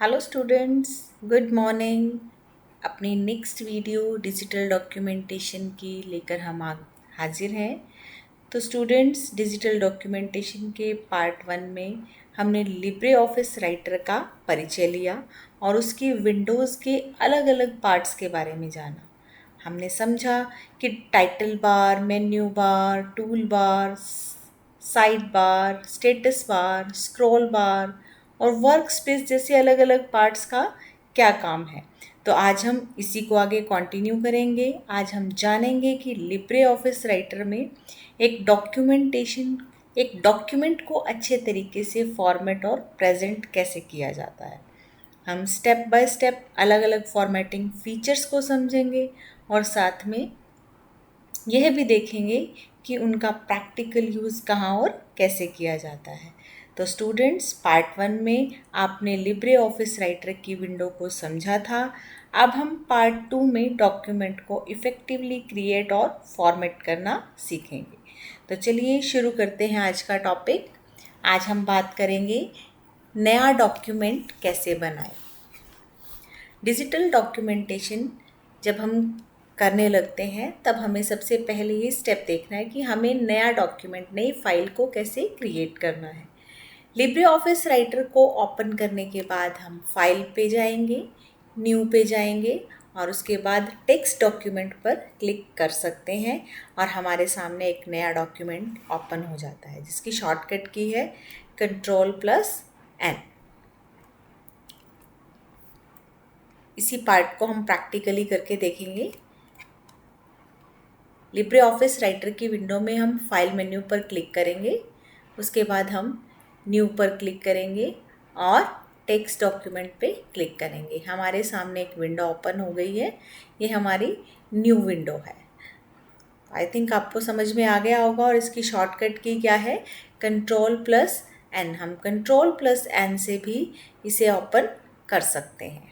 Hello students, good morning. अपनी next video digital documentation की लेकर हम हाजिर हैं। तो स्टूडेंट्स, डिजिटल डॉक्यूमेंटेशन के पार्ट 1 में हमने लिब्रे ऑफिस राइटर का परिचय लिया और उसकी विंडोज़ के अलग अलग पार्ट्स के बारे में जाना। हमने समझा कि title bar, menu bar, tool bar, side bar, status bar, scroll बार और वर्क स्पेस जैसे अलग अलग पार्ट्स का क्या काम है। तो आज हम इसी को आगे कंटिन्यू करेंगे। आज हम जानेंगे कि लिब्रे ऑफिस राइटर में एक डॉक्यूमेंट को अच्छे तरीके से फॉर्मेट और प्रेजेंट कैसे किया जाता है। हम स्टेप बाय स्टेप अलग अलग फॉर्मेटिंग फीचर्स को समझेंगे और साथ में यह भी देखेंगे कि उनका प्रैक्टिकल यूज़ कहाँ और कैसे किया जाता है। तो स्टूडेंट्स, पार्ट 1 में आपने लिब्रे ऑफिस राइटर की विंडो को समझा था। अब हम पार्ट 2 में डॉक्यूमेंट को इफ़ेक्टिवली क्रिएट और फॉर्मेट करना सीखेंगे। तो चलिए शुरू करते हैं आज का टॉपिक। आज हम बात करेंगे नया डॉक्यूमेंट कैसे बनाएं। डिजिटल डॉक्यूमेंटेशन जब हम करने लगते हैं तब हमें सबसे पहले ये स्टेप देखना है कि हमें नया डॉक्यूमेंट, नई फाइल को कैसे क्रिएट करना है। लिब्रे ऑफिस राइटर को ओपन करने के बाद हम फाइल पे जाएंगे, न्यू पे जाएंगे और उसके बाद टेक्स्ट डॉक्यूमेंट पर क्लिक कर सकते हैं और हमारे सामने एक नया डॉक्यूमेंट ओपन हो जाता है जिसकी शॉर्टकट की है Ctrl+N। इसी पार्ट को हम प्रैक्टिकली करके देखेंगे। लिब्रे ऑफिस राइटर की विंडो में हम फाइल मेन्यू पर क्लिक करेंगे, उसके बाद हम न्यू पर क्लिक करेंगे और टेक्स्ट डॉक्यूमेंट पे क्लिक करेंगे। हमारे सामने एक विंडो ओपन हो गई है। ये हमारी न्यू विंडो है। आई थिंक आपको समझ में आ गया होगा और इसकी शॉर्टकट की क्या है, Ctrl+N। हम Ctrl+N से भी इसे ओपन कर सकते हैं।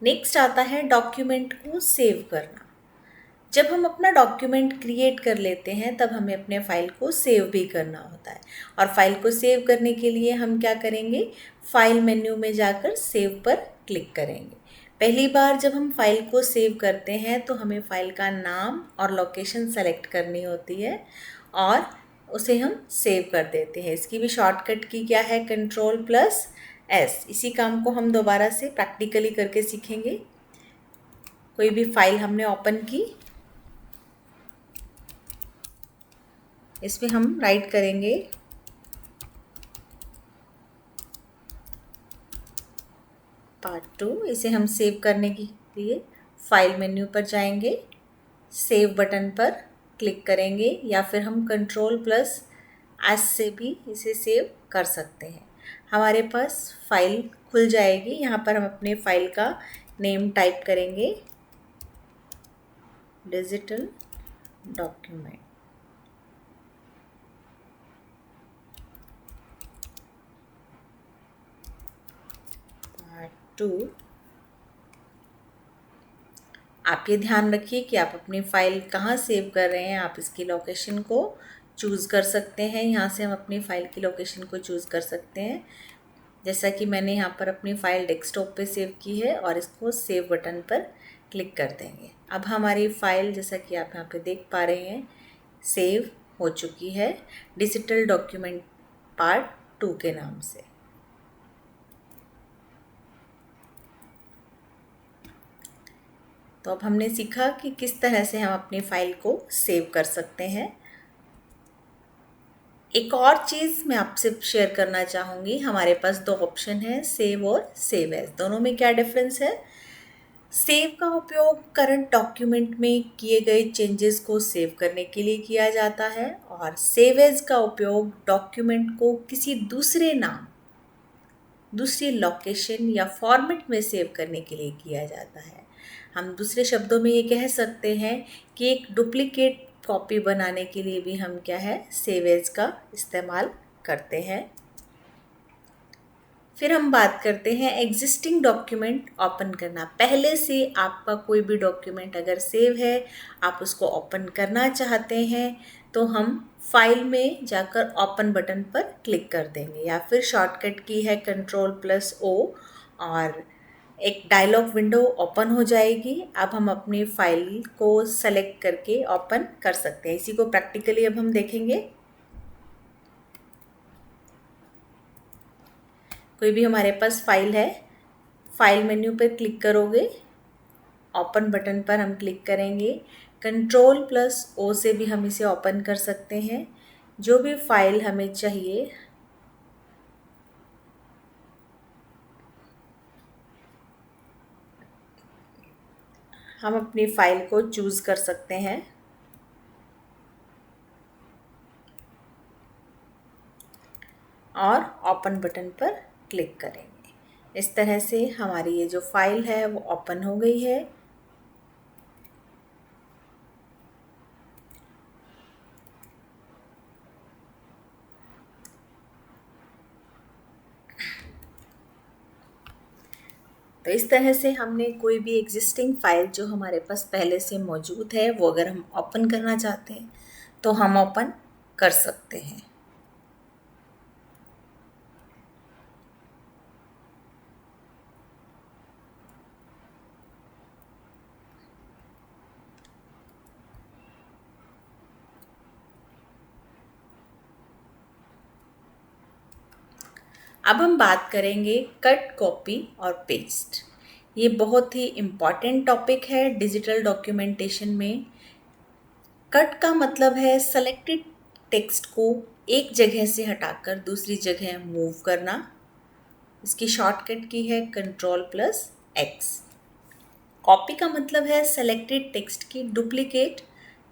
नेक्स्ट आता है डॉक्यूमेंट को सेव करना। जब हम अपना डॉक्यूमेंट क्रिएट कर लेते हैं तब हमें अपने फाइल को सेव भी करना होता है और फाइल को सेव करने के लिए हम क्या करेंगे, फाइल मेन्यू में जाकर सेव पर क्लिक करेंगे। पहली बार जब हम फाइल को सेव करते हैं तो हमें फाइल का नाम और लोकेशन सेलेक्ट करनी होती है और उसे हम सेव कर देते हैं। इसकी भी शॉर्टकट की क्या है, Ctrl+S। इसी काम को हम दोबारा से प्रैक्टिकली करके सीखेंगे। कोई भी फाइल हमने ओपन की, इसमें हम राइट करेंगे पार्ट 2। इसे हम सेव करने के लिए फाइल मेन्यू पर जाएंगे, सेव बटन पर क्लिक करेंगे या फिर हम Ctrl+S से भी इसे सेव कर सकते हैं। हमारे पास फाइल खुल जाएगी। यहाँ पर हम अपने फाइल का नेम टाइप करेंगे, डिजिटल डॉक्यूमेंट। पार्ट 2। आप ये ध्यान रखिए कि आप अपनी फ़ाइल कहाँ सेव कर रहे हैं। आप इसकी लोकेशन को चूज़ कर सकते हैं। यहाँ से हम अपनी फ़ाइल की लोकेशन को चूज़ कर सकते हैं। जैसा कि मैंने यहाँ पर अपनी फ़ाइल डेस्कटॉप पे सेव की है और इसको सेव बटन पर क्लिक कर देंगे। अब हमारी फ़ाइल, जैसा कि आप यहाँ पे देख पा रहे हैं, सेव हो चुकी है डिजिटल डॉक्यूमेंट पार्ट 2 के नाम से। तो अब हमने सीखा कि किस तरह से हम अपनी फ़ाइल को सेव कर सकते हैं। एक और चीज़ मैं आपसे शेयर करना चाहूँगी। हमारे पास दो ऑप्शन हैं, सेव और सेव एज। दोनों में क्या डिफरेंस है? सेव का उपयोग करंट डॉक्यूमेंट में किए गए चेंजेस को सेव करने के लिए किया जाता है और सेव एज का उपयोग डॉक्यूमेंट को किसी दूसरे नाम, दूसरी लोकेशन या फॉर्मेट में सेव करने के लिए किया जाता है। हम दूसरे शब्दों में ये कह सकते हैं कि एक डुप्लीकेट कॉपी बनाने के लिए भी हम क्या है, सेव एज का इस्तेमाल करते हैं। फिर हम बात करते हैं एग्जिस्टिंग डॉक्यूमेंट ओपन करना। पहले से आपका कोई भी डॉक्यूमेंट अगर सेव है, आप उसको ओपन करना चाहते हैं, तो हम फाइल में जाकर ओपन बटन पर क्लिक कर देंगे, या फिर शॉर्टकट की है Ctrl+O और एक डायलॉग विंडो ओपन हो जाएगी। अब हम अपनी फाइल को सेलेक्ट करके ओपन कर सकते हैं। इसी को प्रैक्टिकली अब हम देखेंगे। कोई भी हमारे पास फाइल है, फाइल मेन्यू पर क्लिक करोगे, ओपन बटन पर हम क्लिक करेंगे। Ctrl+O से भी हम इसे ओपन कर सकते हैं। जो भी फाइल हमें चाहिए हम अपनी फाइल को चूज़ कर सकते हैं और ओपन बटन पर क्लिक करेंगे। इस तरह से हमारी ये जो फाइल है वो ओपन हो गई है। तो इस तरह से हमने कोई भी एग्जिस्टिंग फाइल जो हमारे पास पहले से मौजूद है, वो अगर हम ओपन करना चाहते हैं तो हम ओपन कर सकते हैं। अब हम बात करेंगे कट, कॉपी और पेस्ट। ये बहुत ही इम्पॉर्टेंट टॉपिक है डिजिटल डॉक्यूमेंटेशन में। कट का मतलब है सेलेक्टेड टेक्स्ट को एक जगह से हटाकर दूसरी जगह मूव करना। इसकी शॉर्टकट की है Ctrl+X। कॉपी का मतलब है सेलेक्टेड टेक्स्ट की डुप्लीकेट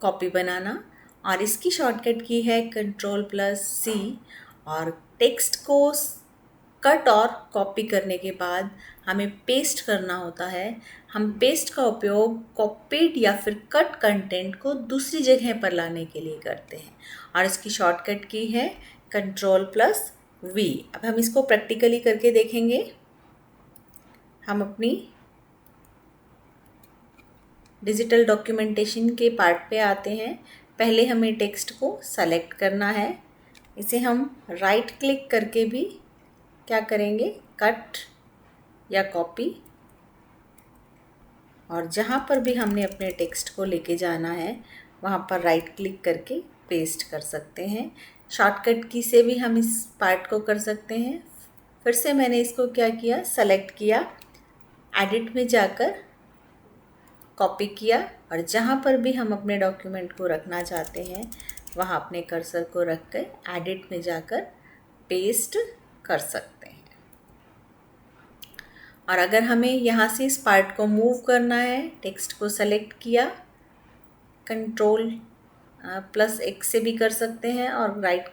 कॉपी बनाना, और इसकी शॉर्टकट की है Ctrl+C। और टेक्स्ट को कट और कॉपी करने के बाद हमें पेस्ट करना होता है। हम पेस्ट का उपयोग कॉपीड या फिर कट कंटेंट को दूसरी जगह पर लाने के लिए करते हैं, और इसकी शॉर्टकट की है Ctrl+V। अब हम इसको प्रैक्टिकली करके देखेंगे। हम अपनी डिजिटल डॉक्यूमेंटेशन के पार्ट पे आते हैं। पहले हमें टेक्स्ट को सेलेक्ट करना है। इसे हम राइट क्लिक करके भी क्या करेंगे, कट या कॉपी, और जहाँ पर भी हमने अपने टेक्स्ट को लेके जाना है वहाँ पर राइट क्लिक करके पेस्ट कर सकते हैं। शॉर्टकट की से भी हम इस पार्ट को कर सकते हैं। फिर से मैंने इसको क्या किया, सेलेक्ट किया, एडिट में जाकर कॉपी किया, और जहाँ पर भी हम अपने डॉक्यूमेंट को रखना चाहते हैं वहाँ अपने कर्सर को रख कर एडिट में जाकर पेस्ट कर सकते हैं। और अगर हमें यहाँ से इस पार्ट को मूव करना है, टेक्स्ट को सेलेक्ट किया, Ctrl+X से भी कर सकते हैं, और राइट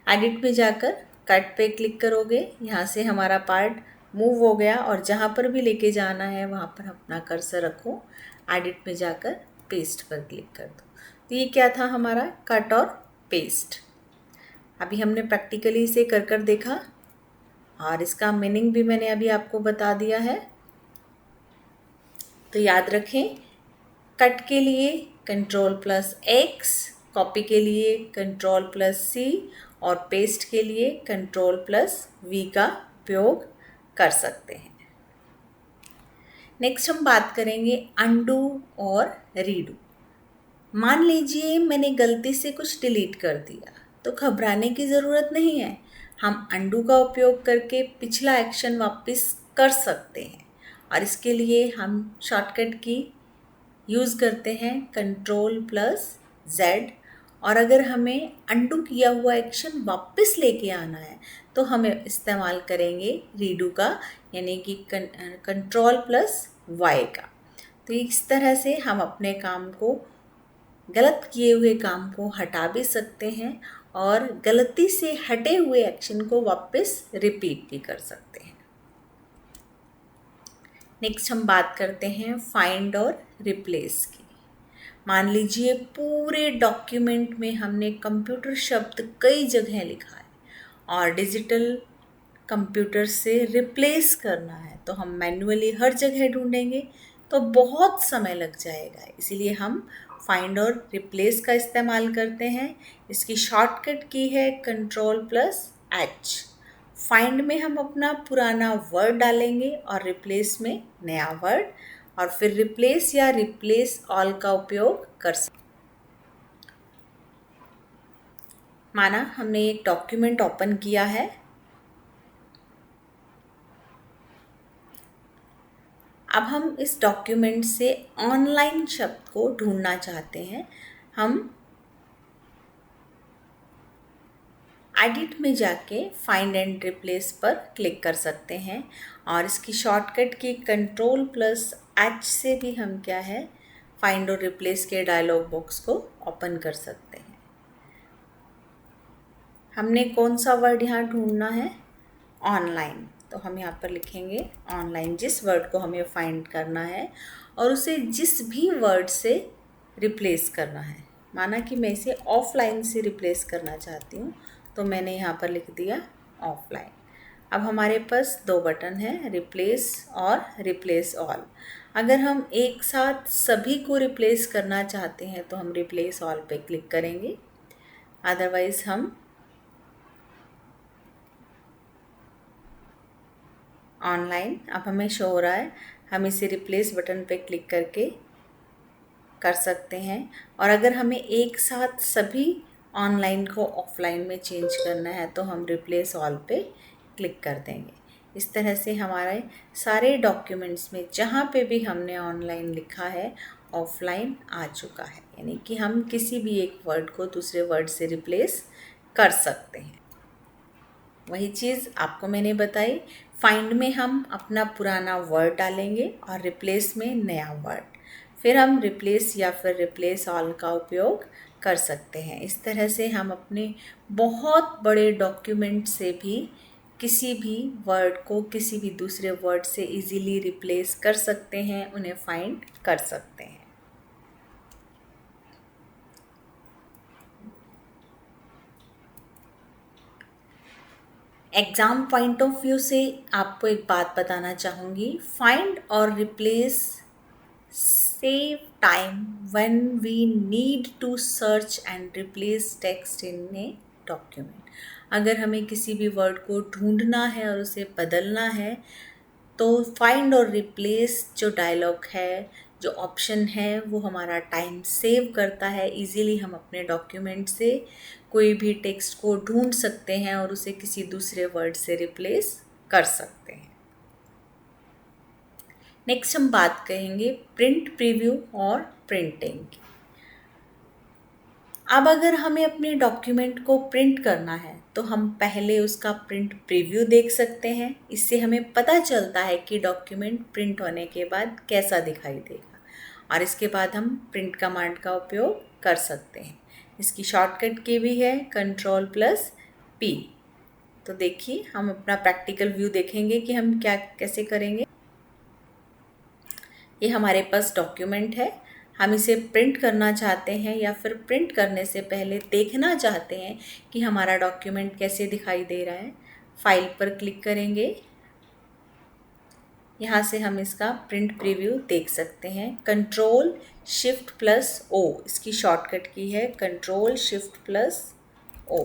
एडिट में जाकर कट पे क्लिक करोगे। यहाँ से हमारा पार्ट मूव हो गया, और जहाँ पर भी लेके जाना है वहाँ पर अपना कर्सर रखो, एडिट में जाकर पेस्ट पर क्लिक कर दो। तो ये क्या था, हमारा कट और पेस्ट। अभी हमने प्रैक्टिकली इसे कर कर देखा, और इसका मीनिंग भी मैंने अभी आपको बता दिया है। तो याद रखें, कट के लिए Ctrl+X, कॉपी के लिए Ctrl+C और पेस्ट के लिए Ctrl+V का उपयोग कर सकते हैं। नेक्स्ट हम बात करेंगे अंडू और रीडू। मान लीजिए मैंने गलती से कुछ डिलीट कर दिया, तो घबराने की ज़रूरत नहीं है। हम अंडू का उपयोग करके पिछला एक्शन वापस कर सकते हैं, और इसके लिए हम शॉर्टकट की यूज़ करते हैं Ctrl+Z। और अगर हमें अंडू किया हुआ एक्शन वापस लेके आना है तो हमें इस्तेमाल करेंगे रीडू का, यानी कि Ctrl+Y का। तो इस तरह से हम अपने काम को, गलत किए हुए काम को हटा भी सकते हैं, और गलती से हटे हुए एक्शन को वापस रिपीट भी कर सकते हैं। नेक्स्ट हम बात करते हैं फाइंड और रिप्लेस की। मान लीजिए पूरे डॉक्यूमेंट में हमने कंप्यूटर शब्द कई जगह लिखा है, और डिजिटल कंप्यूटर से रिप्लेस करना है तो हम मैन्युअली हर जगह ढूंढेंगे तो बहुत समय लग जाएगा। इसीलिए हम फाइंड और रिप्लेस का इस्तेमाल करते हैं। इसकी शॉर्टकट की है Ctrl+H। फाइंड में हम अपना पुराना वर्ड डालेंगे और रिप्लेस में नया वर्ड, और फिर रिप्लेस या रिप्लेस ऑल का उपयोग कर सकते। माना हमने एक डॉक्यूमेंट ओपन किया है। अब हम इस डॉक्यूमेंट से ऑनलाइन शब्द को ढूंढना चाहते हैं। हम एडिट में जाके फाइंड एंड रिप्लेस पर क्लिक कर सकते हैं, और इसकी शॉर्टकट की Ctrl+H से भी हम क्या है फाइंड और रिप्लेस के डायलॉग बॉक्स को ओपन कर सकते हैं। हमने कौन सा वर्ड यहाँ ढूंढना है? ऑनलाइन। तो हम यहाँ पर लिखेंगे ऑनलाइन, जिस वर्ड को हमें फाइंड करना है और उसे जिस भी वर्ड से रिप्लेस करना है। माना कि मैं इसे ऑफलाइन से रिप्लेस करना चाहती हूँ तो मैंने यहाँ पर लिख दिया ऑफलाइन। अब हमारे पास दो बटन हैं, रिप्लेस और रिप्लेस ऑल। अगर हम एक साथ सभी को रिप्लेस करना चाहते हैं तो हम रिप्लेस ऑल पे क्लिक करेंगे, अदरवाइज़ हम ऑनलाइन, अब हमें शो हो रहा है, हम इसे रिप्लेस बटन पे क्लिक करके कर सकते हैं। और अगर हमें एक साथ सभी ऑनलाइन को ऑफलाइन में चेंज करना है तो हम रिप्लेस ऑल पे क्लिक कर देंगे। इस तरह से हमारे सारे डॉक्यूमेंट्स में जहाँ पे भी हमने ऑनलाइन लिखा है ऑफलाइन आ चुका है, यानी कि हम किसी भी एक वर्ड को दूसरे वर्ड से रिप्लेस कर सकते हैं। वही चीज़ आपको मैंने बताई, फाइंड में हम अपना पुराना वर्ड डालेंगे और रिप्लेस में नया वर्ड, फिर हम रिप्लेस या फिर रिप्लेस ऑल का उपयोग कर सकते हैं। इस तरह से हम अपने बहुत बड़े डॉक्यूमेंट से भी किसी भी वर्ड को किसी भी दूसरे वर्ड से इजीली रिप्लेस कर सकते हैं, उन्हें फाइंड कर सकते हैं। एग्ज़ाम पॉइंट ऑफ व्यू से आपको एक बात बताना चाहूँगी, फाइंड और replace save time when we need to search and replace text in a document. अगर हमें किसी भी वर्ड को ढूंढना है और उसे बदलना है तो फाइंड और रिप्लेस जो डायलॉग है, जो ऑप्शन है, वो हमारा टाइम सेव करता है। इजीली हम अपने डॉक्यूमेंट से कोई भी टेक्स्ट को ढूंढ सकते हैं और उसे किसी दूसरे वर्ड से रिप्लेस कर सकते हैं। नेक्स्ट हम बात करेंगे प्रिंट प्रीव्यू और प्रिंटिंग की। अब अगर हमें अपने डॉक्यूमेंट को प्रिंट करना है तो हम पहले उसका प्रिंट प्रीव्यू देख सकते हैं। इससे हमें पता चलता है कि डॉक्यूमेंट प्रिंट होने के बाद कैसा दिखाई देगा, और इसके बाद हम प्रिंट कमांड का उपयोग कर सकते हैं। इसकी शॉर्टकट की भी है Ctrl+P। तो देखिए हम अपना प्रैक्टिकल व्यू देखेंगे कि हम क्या कैसे करेंगे। ये हमारे पास डॉक्यूमेंट है, हम इसे प्रिंट करना चाहते हैं या फिर प्रिंट करने से पहले देखना चाहते हैं कि हमारा डॉक्यूमेंट कैसे दिखाई दे रहा है। फाइल पर क्लिक करेंगे, यहाँ से हम इसका प्रिंट प्रीव्यू देख सकते हैं। Ctrl+Shift+O इसकी शॉर्टकट की है Ctrl+Shift+O।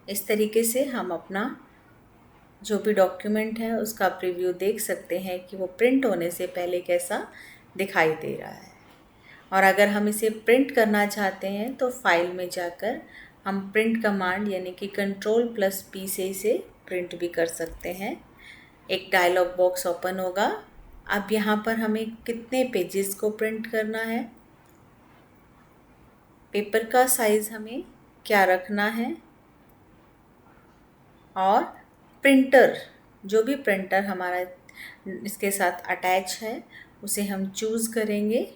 इस तरीके से हम अपना जो भी डॉक्यूमेंट है उसका प्रीव्यू देख सकते हैं कि वो प्रिंट होने से पहले कैसा दिखाई दे रहा है। और अगर हम इसे प्रिंट करना चाहते हैं तो फाइल में जाकर हम प्रिंट कमांड यानी कि Ctrl+P से इसे प्रिंट भी कर सकते हैं। एक डायलॉग बॉक्स ओपन होगा। अब यहाँ पर हमें कितने पेजेस को प्रिंट करना है, पेपर का साइज़ हमें क्या रखना है, और प्रिंटर, जो भी प्रिंटर हमारा इसके साथ अटैच है उसे हम चूज़ करेंगे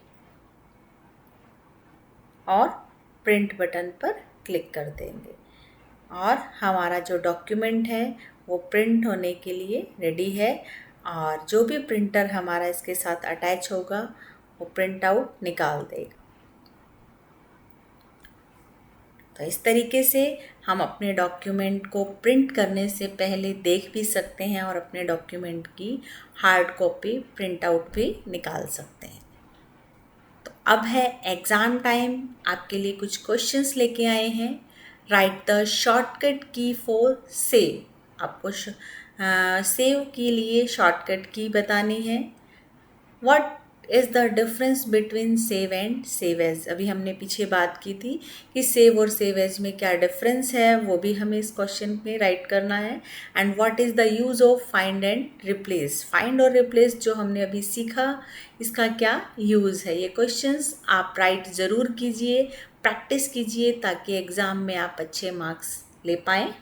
और प्रिंट बटन पर क्लिक कर देंगे, और हमारा जो डॉक्यूमेंट है वो प्रिंट होने के लिए रेडी है। और जो भी प्रिंटर हमारा इसके साथ अटैच होगा वो प्रिंट आउट निकाल देगा। तो इस तरीके से हम अपने डॉक्यूमेंट को प्रिंट करने से पहले देख भी सकते हैं और अपने डॉक्यूमेंट की हार्ड कॉपी प्रिंट आउट भी निकाल सकते हैं। तो अब है एग्ज़ाम टाइम। आपके लिए कुछ क्वेश्चंस लेके आए हैं। Write the shortcut key for save. आपको सेव के लिए शॉर्टकट की बतानी है। What is the difference between save and save as. अभी हमने पीछे बात की थी कि सेव और सेव एज में क्या डिफरेंस है, वो भी हमें इस क्वेश्चन में राइट करना है। And what is the use of find and replace. Find और रिप्लेस जो हमने अभी सीखा, इसका क्या यूज़ है। ये क्वेश्चंस आप राइट ज़रूर कीजिए, प्रैक्टिस कीजिए, ताकि एग्ज़ाम में आप अच्छे मार्क्स ले पाएँ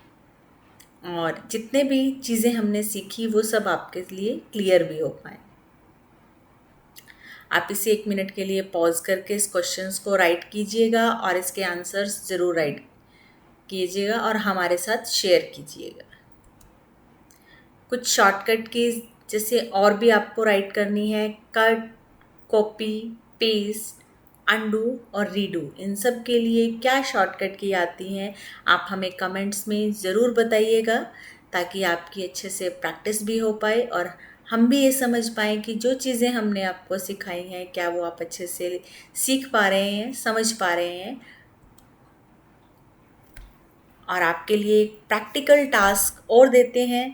और जितने भी चीज़ें हमने सीखी वो सब आपके लिए क्लियर भी हो पाए। आप इसे 1 मिनट के लिए पॉज करके इस क्वेश्चंस को राइट कीजिएगा और इसके आंसर्स ज़रूर राइट कीजिएगा और हमारे साथ शेयर कीजिएगा। कुछ शॉर्टकट की जैसे और भी आपको राइट करनी है, कट, कॉपी, पेस्ट, अंडू और रीडू। इन सब के लिए क्या शॉर्टकट की आती हैं आप हमें कमेंट्स में ज़रूर बताइएगा, ताकि आपकी अच्छे से प्रैक्टिस भी हो पाए और हम भी ये समझ पाएँ कि जो चीज़ें हमने आपको सिखाई हैं क्या वो आप अच्छे से सीख पा रहे हैं, समझ पा रहे हैं। और आपके लिए एक प्रैक्टिकल टास्क और देते हैं।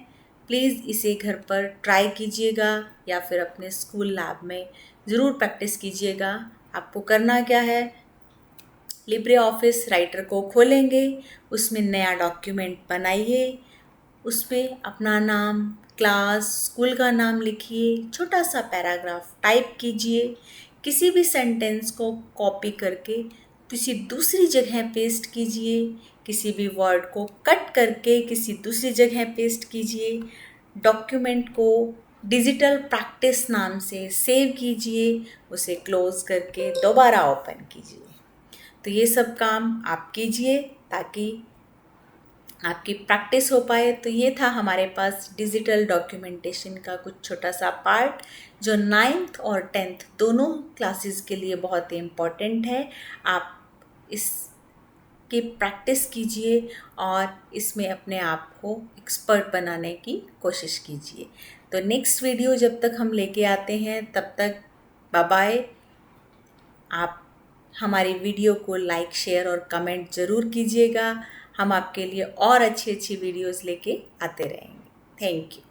प्लीज़ इसे घर पर ट्राई कीजिएगा या फिर अपने स्कूल लैब में ज़रूर प्रैक्टिस कीजिएगा। आपको करना क्या है, लिब्रे ऑफिस राइटर को खोलेंगे, उसमें नया डॉक्यूमेंट बनाइए, उसमें अपना नाम, क्लास, स्कूल का नाम लिखिए, छोटा सा पैराग्राफ टाइप कीजिए, किसी भी सेंटेंस को कॉपी करके किसी दूसरी जगह पेस्ट कीजिए, किसी भी वर्ड को कट करके किसी दूसरी जगह पेस्ट कीजिए, डॉक्यूमेंट को डिजिटल प्रैक्टिस नाम से सेव कीजिए, उसे क्लोज करके दोबारा ओपन कीजिए। तो ये सब काम आप कीजिए ताकि आपकी प्रैक्टिस हो पाए। तो ये था हमारे पास डिजिटल डॉक्यूमेंटेशन का कुछ छोटा सा पार्ट, जो 9th और 10th दोनों क्लासेस के लिए बहुत ही इम्पॉर्टेंट है। आप इसकी प्रैक्टिस कीजिए और इसमें अपने आप को एक्सपर्ट बनाने की कोशिश कीजिए। तो नेक्स्ट वीडियो जब तक हम लेके आते हैं तब तक बाय बाय। आप हमारी वीडियो को लाइक, शेयर और कमेंट ज़रूर कीजिएगा। हम आपके लिए और अच्छी अच्छी वीडियोस लेके आते रहेंगे। Thank you.